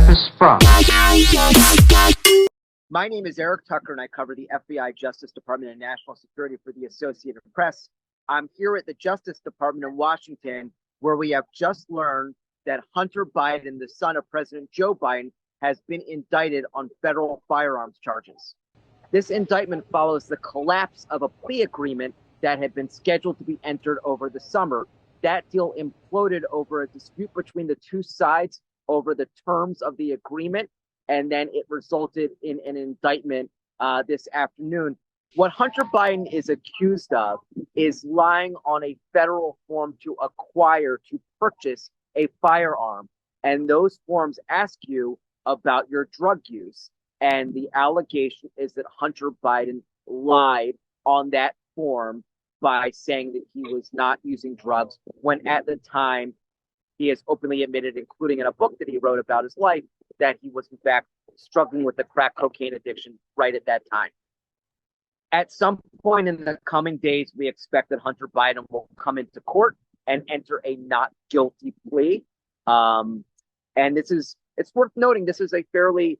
purpose from. My name is Eric Tucker, and I cover the FBI, Justice Department, and National Security for the Associated Press. I'm here at the Justice Department in Washington, where we have just learned that Hunter Biden, the son of President Joe Biden, has been indicted on federal firearms charges. This indictment follows the collapse of a plea agreement that had been scheduled to be entered over the summer. That deal imploded over a dispute between the two sides over the terms of the agreement, and then it resulted in an indictment this afternoon. What Hunter Biden is accused of is lying on a federal form to purchase a firearm. And those forms ask you about your drug use. And the allegation is that Hunter Biden lied on that form by saying that he was not using drugs, when at the time he has openly admitted, including in a book that he wrote about his life, that he was in fact struggling with the crack cocaine addiction right at that time. At some point in the coming days, we expect that Hunter Biden will come into court and enter a not guilty plea. And it's worth noting, this is a fairly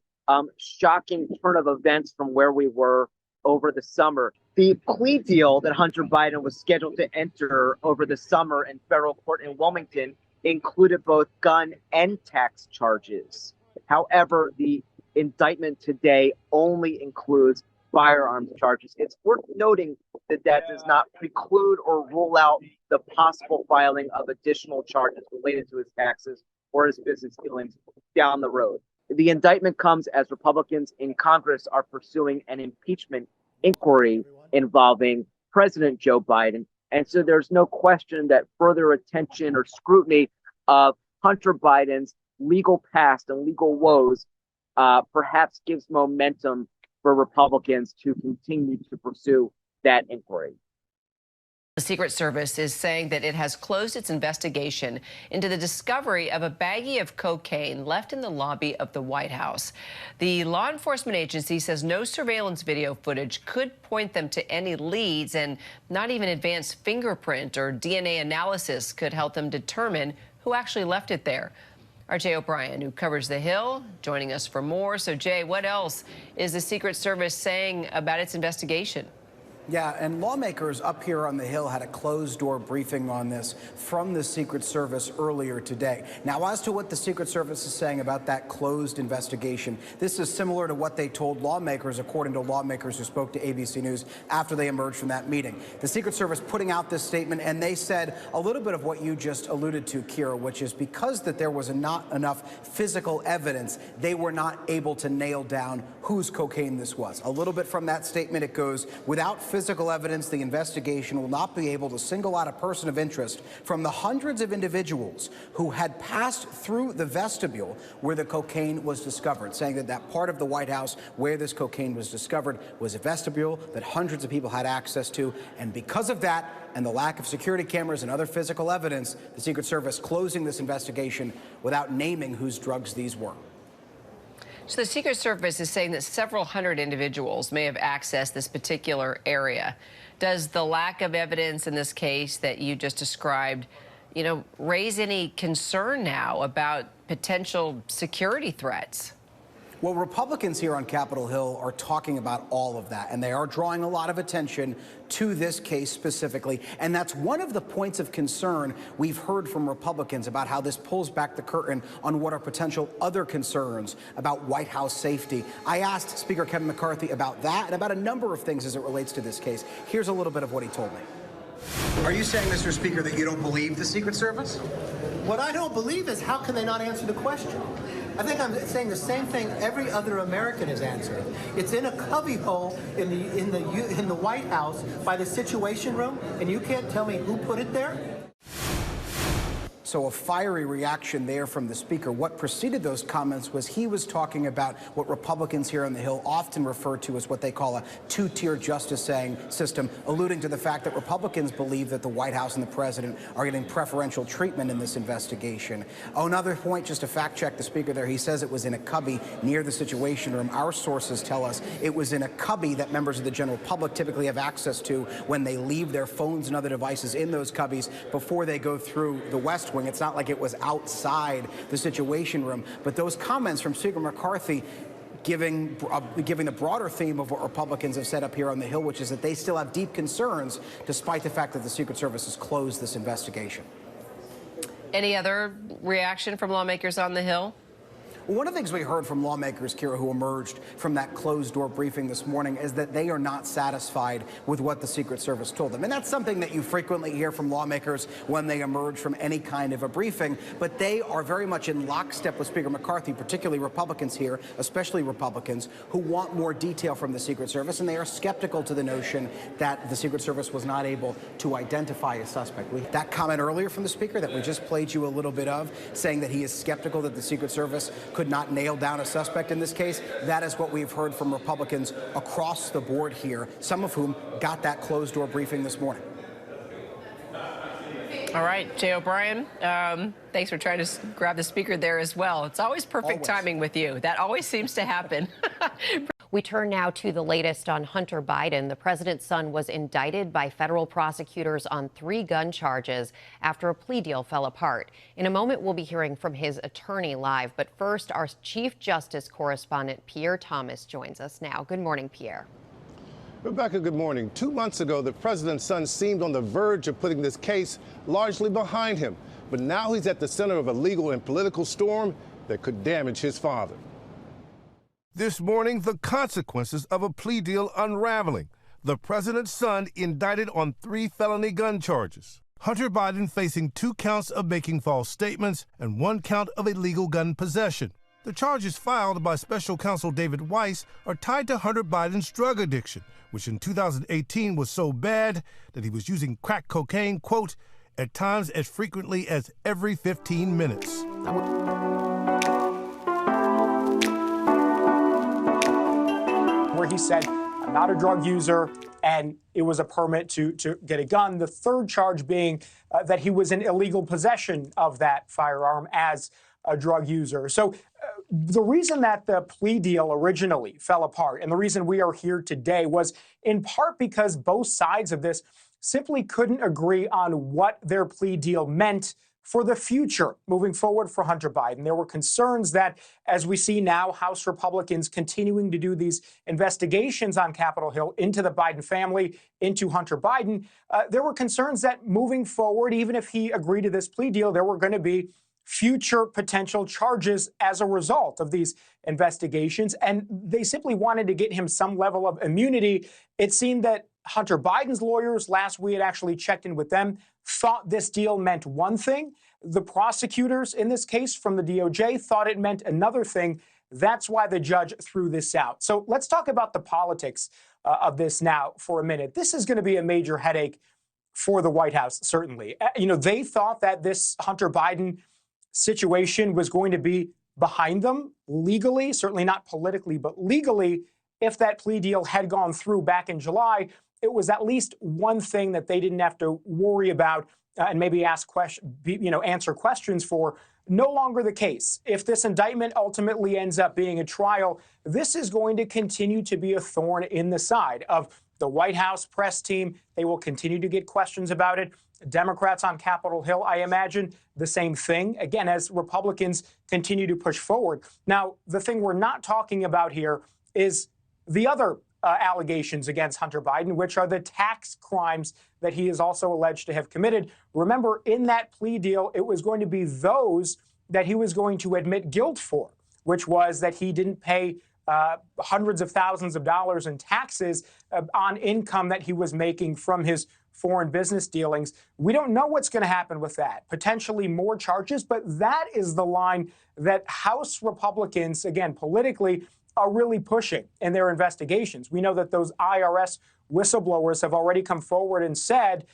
shocking turn of events from where we were over the summer. The plea deal that Hunter Biden was scheduled to enter over the summer in federal court in Wilmington included both gun and tax charges. However, the indictment today only includes firearms charges. It's worth noting that that does not preclude or rule out the possible filing of additional charges related to his taxes or his business dealings down the road. The indictment comes as Republicans in Congress are pursuing an impeachment inquiry involving President Joe Biden. And so there's no question that further attention or scrutiny of Hunter Biden's legal past and legal woes perhaps gives momentum for Republicans to continue to pursue that inquiry. The Secret Service is saying that it has closed its investigation into the discovery of a baggie of cocaine left in the lobby of the White House. The law enforcement agency says no surveillance video footage could point them to any leads, and not even advanced fingerprint or DNA analysis could help them determine who actually left it there. Our Jay O'Brien, who covers the Hill, joining us for more. So, Jay, what else is the Secret Service saying about its investigation? Yeah, and lawmakers up here on the Hill had a closed-door briefing on this from the Secret Service earlier today. Now, as to what the Secret Service is saying about that closed investigation, this is similar to what they told lawmakers, according to lawmakers who spoke to ABC News after they emerged from that meeting. The Secret Service putting out this statement, and they said a little bit of what you just alluded to, Kira, which is because that there was not enough physical evidence, they were not able to nail down whose cocaine this was. A little bit from that statement, it goes, without physical evidence, the investigation will not be able to single out a person of interest from the hundreds of individuals who had passed through the vestibule where the cocaine was discovered, saying that that part of the White House where this cocaine was discovered was a vestibule that hundreds of people had access to. And because of that and the lack of security cameras and other physical evidence, the Secret Service closing this investigation without naming whose drugs these were. So the Secret Service is saying that several hundred individuals may have accessed this particular area. Does the lack of evidence in this case that you just described, raise any concern now about potential security threats? Well, Republicans here on Capitol Hill are talking about all of that, and they are drawing a lot of attention to this case specifically. And that's one of the points of concern we've heard from Republicans about how this pulls back the curtain on what are potential other concerns about White House safety. I asked Speaker Kevin McCarthy about that and about a number of things as it relates to this case. Here's a little bit of what he told me. Are you saying, Mr. Speaker, that you don't believe the Secret Service? What I don't believe is how can they not answer the question? I think I'm saying the same thing every other American is answering. It's in a cubbyhole in the White House by the Situation Room, and you can't tell me who put it there? So a fiery reaction there from the speaker. What preceded those comments was he was talking about what Republicans here on the Hill often refer to as what they call a two-tier justice system, alluding to the fact that Republicans believe that the White House and the president are getting preferential treatment in this investigation. Oh, another point, just to fact check the speaker there, he says it was in a cubby near the Situation Room. Our sources tell us it was in a cubby that members of the general public typically have access to when they leave their phones and other devices in those cubbies before they go through the West Wing. Wing. It's not like it was outside the Situation Room. But those comments from Speaker McCarthy giving the broader theme of what Republicans have said up here on the Hill, which is that they still have deep concerns despite the fact that the Secret Service has closed this investigation. Any other reaction from lawmakers on the Hill? One of the things we heard from lawmakers, Kira, who emerged from that closed-door briefing this morning is that they are not satisfied with what the Secret Service told them. And that's something that you frequently hear from lawmakers when they emerge from any kind of a briefing. But they are very much in lockstep with Speaker McCarthy, particularly Republicans here, especially Republicans, who want more detail from the Secret Service. And they are skeptical to the notion that the Secret Service was not able to identify a suspect. That comment earlier from the Speaker that we just played you a little bit of, saying that he is skeptical that the Secret Service could not nail down a suspect in this case. That is what we've heard from Republicans across the board here, some of whom got that closed-door briefing this morning. All right, Jay O'Brien, thanks for trying to grab the speaker there as well. It's always perfect timing with you. That always seems to happen. We turn now to the latest on Hunter Biden. The president's son was indicted by federal prosecutors on 3 gun charges after a plea deal fell apart. In a moment, we'll be hearing from his attorney live. But first, our Chief Justice correspondent Pierre Thomas joins us now. Good morning, Pierre. Rebecca, good morning. 2 months ago, the president's son seemed on the verge of putting this case largely behind him. But now he's at the center of a legal and political storm that could damage his father. This morning, the consequences of a plea deal unraveling. The president's son indicted on 3 felony gun charges. Hunter Biden facing 2 counts of making false statements and 1 count of illegal gun possession. The charges filed by special counsel David Weiss are tied to Hunter Biden's drug addiction, which in 2018 was so bad that he was using crack cocaine, quote, at times as frequently as every 15 minutes. Where he said, I'm not a drug user, and it was a permit to get a gun. The third charge being that he was in illegal possession of that firearm as a drug user. So the reason that the plea deal originally fell apart and the reason we are here today was in part because both sides of this simply couldn't agree on what their plea deal meant for the future moving forward for Hunter Biden. There were concerns that, as we see now, House Republicans continuing to do these investigations on Capitol Hill into the Biden family, into Hunter Biden. There were concerns that moving forward, even if he agreed to this plea deal, there were going to be future potential charges as a result of these investigations. And they simply wanted to get him some level of immunity. It seemed that Hunter Biden's lawyers, last we had actually checked in with them, thought this deal meant one thing. The prosecutors in this case from the DOJ thought it meant another thing. That's why the judge threw this out. So let's talk about the politics of this now for a minute. This is going to be a major headache for the White House, certainly. They thought that this Hunter Biden situation was going to be behind them legally, certainly not politically, but legally. If that plea deal had gone through back in July, it was at least one thing that they didn't have to worry about and maybe answer questions for. No longer the case. If this indictment ultimately ends up being a trial, this is going to continue to be a thorn in the side of the White House press team. They will continue to get questions about it. Democrats on Capitol Hill, I imagine the same thing, again, as Republicans continue to push forward. Now, the thing we're not talking about here is the other allegations against Hunter Biden, which are the tax crimes that he is also alleged to have committed. Remember, in that plea deal, it was going to be those that he was going to admit guilt for, which was that he didn't pay hundreds of thousands of dollars in taxes on income that he was making from his foreign business dealings. We don't know what's going to happen with that. Potentially more charges, but that is the line that House Republicans, again, politically, are really pushing in their investigations. We know that those IRS whistleblowers have already come forward and said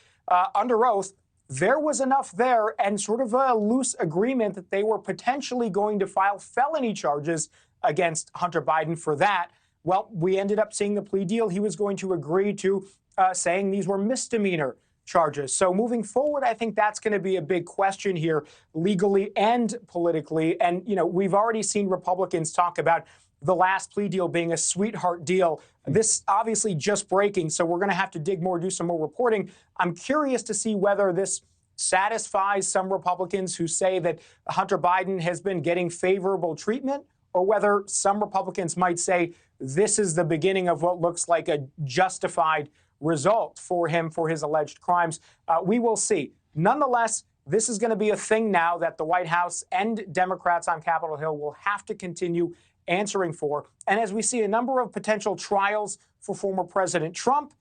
under oath there was enough there and sort of a loose agreement that they were potentially going to file felony charges against Hunter Biden for that. Well, we ended up seeing the plea deal. He was going to agree to saying these were misdemeanor charges. So moving forward, I think that's going to be a big question here legally and politically. And, we've already seen Republicans talk about the last plea deal being a sweetheart deal. This obviously just breaking, so we're going to have to dig more, do some more reporting. I'm curious to see whether this satisfies some Republicans who say that Hunter Biden has been getting favorable treatment, or whether some Republicans might say this is the beginning of what looks like a justified result for him for his alleged crimes. We will see. Nonetheless, this is going to be a thing now that the White House and Democrats on Capitol Hill will have to continue answering for. And as we see a number of potential trials for former President Trump,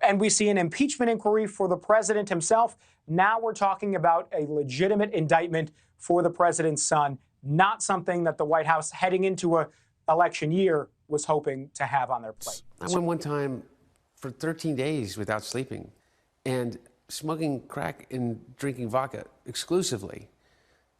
and we see an impeachment inquiry for the president himself, now we're talking about a legitimate indictment for the president's son, not something that the White House heading into an election year was hoping to have on their plate. I went one time for 13 days without sleeping and smoking crack and drinking vodka exclusively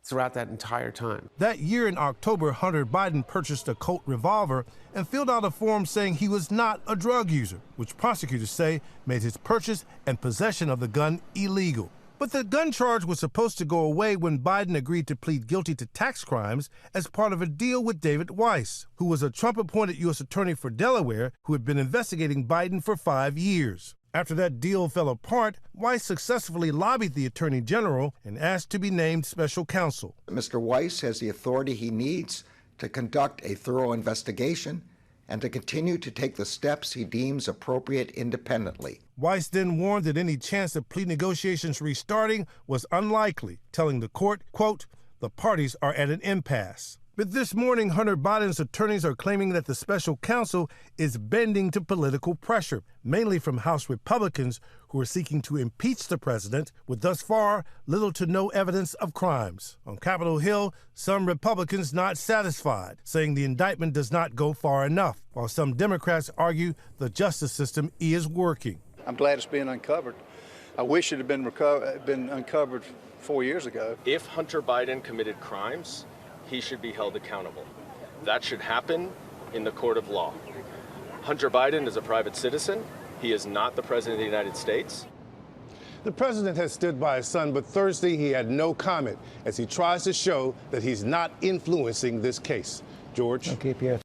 throughout that entire time. That year in October, Hunter Biden purchased a Colt revolver and filled out a form saying he was not a drug user, which prosecutors say made his purchase and possession of the gun illegal. But the gun charge was supposed to go away when Biden agreed to plead guilty to tax crimes as part of a deal with David Weiss, who was a Trump-appointed U.S. attorney for Delaware who had been investigating Biden for 5 years. After that deal fell apart, Weiss successfully lobbied the Attorney General and asked to be named special counsel. Mr. Weiss has the authority he needs to conduct a thorough investigation and to continue to take the steps he deems appropriate independently. Weiss then warned that any chance of plea negotiations restarting was unlikely, telling the court, quote, "The parties are at an impasse." But this morning, Hunter Biden's attorneys are claiming that the special counsel is bending to political pressure, mainly from House Republicans who are seeking to impeach the president with thus far little to no evidence of crimes. On Capitol Hill, some Republicans not satisfied, saying the indictment does not go far enough, while some Democrats argue the justice system is working. I'm glad it's being uncovered. I wish it had been uncovered 4 years ago. If Hunter Biden committed crimes, he should be held accountable. That should happen in the court of law. Hunter Biden is a private citizen. He is not the president of the United States. The president has stood by his son, but Thursday he had no comment as he tries to show that he's not influencing this case. George? Okay, Pierre.